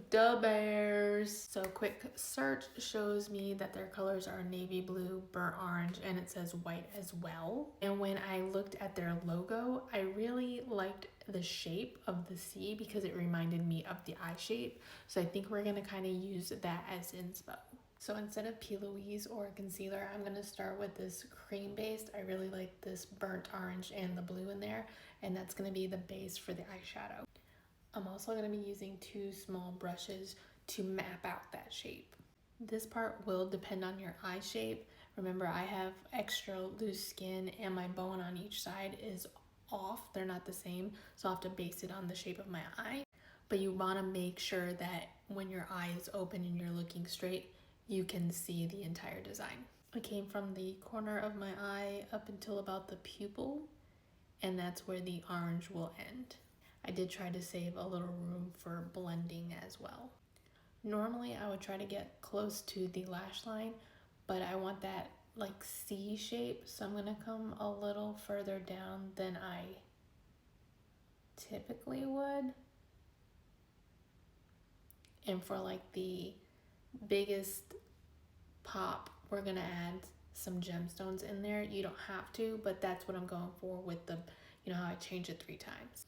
Da Bears. So quick search shows me that their colors are navy blue, burnt orange, and it says white as well. And when I looked at their logo, I really liked the shape of the C because it reminded me of the eye shape. So I think we're gonna kind of use that as inspo. So instead of P. Louise or concealer, I'm gonna start with this cream based. I really like this burnt orange and the blue in there, and that's gonna be the base for the eyeshadow. I'm also going to be using 2 small brushes to map out that shape. This part will depend on your eye shape. Remember, I have extra loose skin and my bone on each side is off. They're not the same, so I'll have to base it on the shape of my eye. But you want to make sure that when your eye is open and you're looking straight, you can see the entire design. I came from the corner of my eye up until about the pupil, and that's where the orange will end. I did try to save a little room for blending as well. Normally I would try to get close to the lash line, but I want that like C shape, so I'm gonna come a little further down than I typically would. And for like the biggest pop, we're gonna add some gemstones in there. You don't have to, but that's what I'm going for with the, you know how I change it 3 times.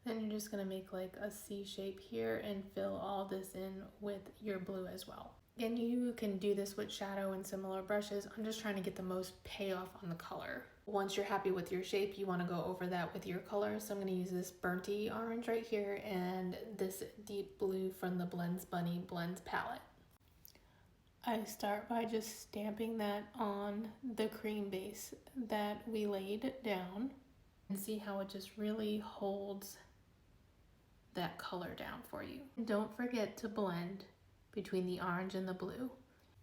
Then you're just gonna make like a C shape here and fill all this in with your blue as well. And you can do this with shadow and similar brushes. I'm just trying to get the most payoff on the color. Once you're happy with your shape, you wanna go over that with your color. So I'm gonna use this burnt orange right here and this deep blue from the Blends Bunny Blends palette. I start by just stamping that on the cream base that we laid down and see how it just really holds that color down for you. Don't forget to blend between the orange and the blue.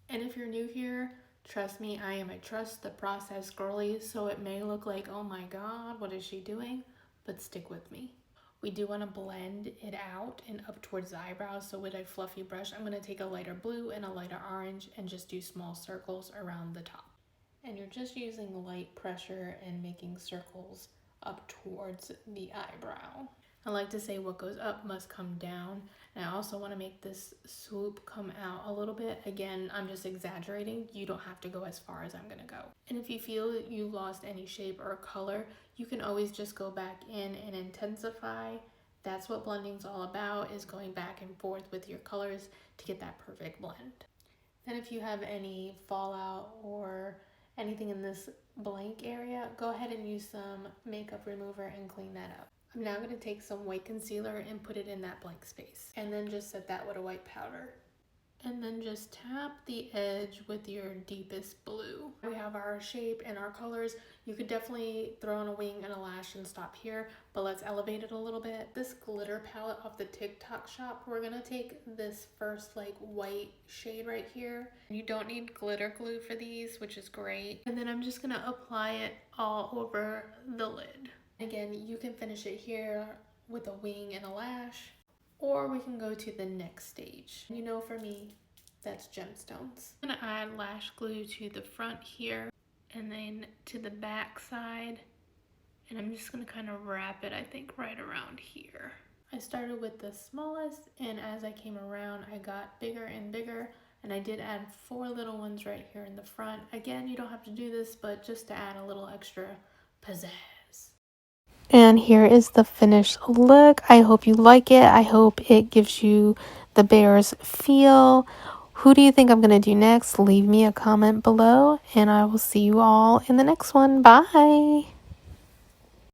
And if you're new here, trust me, I am a trust the process girly, so it may look like, oh my god, what is she doing? But stick with me. We do want to blend it out and up towards the eyebrows, so with a fluffy brush, I'm going to take a lighter blue and a lighter orange and just do small circles around the top. And you're just using light pressure and making circles up towards the eyebrow. I like to say what goes up must come down, and I also want to make this swoop come out a little bit. Again, I'm just exaggerating. You don't have to go as far as I'm going to go. And if you feel that you lost any shape or color, you can always just go back in and intensify. That's what blending's all about, is going back and forth with your colors to get that perfect blend. Then if you have any fallout or anything in this blank area, go ahead and use some makeup remover and clean that up. I'm now going to take some white concealer and put it in that blank space, and then just set that with a white powder. And then just tap the edge with your deepest blue. We have our shape and our colors. You could definitely throw on a wing and a lash and stop here, but let's elevate it a little bit. This glitter palette off the TikTok shop, we're gonna take this first like white shade right here. You don't need glitter glue for these, which is great. And then I'm just gonna apply it all over the lid. Again, you can finish it here with a wing and a lash, or we can go to the next stage. You know, for me, that's gemstones. I'm gonna add lash glue to the front here and then to the back side. And I'm just gonna kind of wrap it, I think, right around here. I started with the smallest, and as I came around, I got bigger and bigger. And I did add 4 little ones right here in the front. Again, you don't have to do this, but just to add a little extra pizzazz. And here is the finished look. I hope you like it. I hope it gives you the Bears feel. Who do you think I'm going to do next? Leave me a comment below, and I will see you all in the next one. Bye.